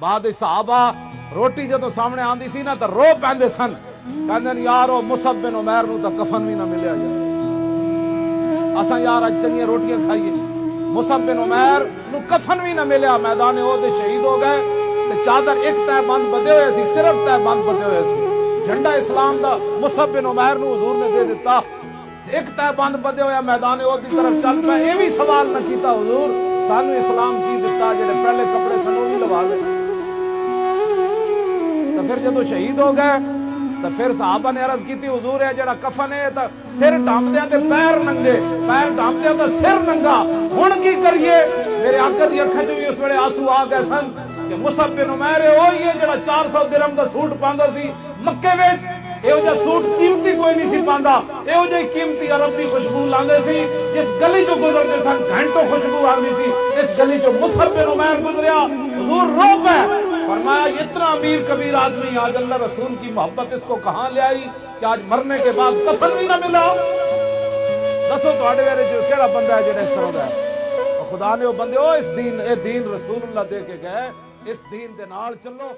बाद सहाबा रोटी जो सामने आंदी सी ना तो रो पैंदे सन, कहंदे यार ओ मुसअब बिन उमैर नूं तां कफन भी ना मिलिया यार। असां यार अज चंगियां रोटियां खाइए, मुसअब बिन उमैर नूं कफन भी ना मिलिया, मैदान ओहद शहीद हो गए ते चादर एक तय बंद बधे हुए सी, सिर्फ तय बंद बधे हुए सी। झंडा इस्लाम दा मुसअब बिन उमैर नूं हुजूर ने दे दिता, एक तय बंद बधे हुए मैदान ओहद की तरफ चल पे। ये भी सवाल न कीता हुजूर सानू इस्लाम की दिता, जेडे पहले कपड़े सन वो भी लवा ले। तो फिर जदों शहीद हो गए तो फिर सहाबा ने अर्ज की हुजूर है जड़ा कफन है तो सिर ढांपदे ते पैर नंगे, पैर ढांपदे तो सिर नंगा, हुण की करिए। मेरे आका दी अखां च भी उस वेले आंसू आ गए सन कि मुसअब बिन उमैर ओही है जड़ा 400 दिरहम दा सूट पांदा सी मक्के विच, एहो जिहा सूट कीमती कोई नहीं सी पांदा, एहो जिही कीमती अरब दी खुशबू लांदे सी, जिस गली चो गुजरदे सन घंटों खुशबू आंदी सी, इस गली चो मुसअब बिन उमैर गुजरिया, हुजूर रो पे फरमाया इतना अमीर कबीर आदमी आज अल्लाह रसूल की मोहब्बत इसको कहां ले आई कि आज मरने के बाद कफन भी ना मिला। दसो तुहाडे वेरे जो केड़ा बंदा है जेड़ा इस तरह दा है। खुदा ने ओ बंदे ओ इस दीन रसूलुल्लाह दे के गए, इस दीन दे नाल चलो।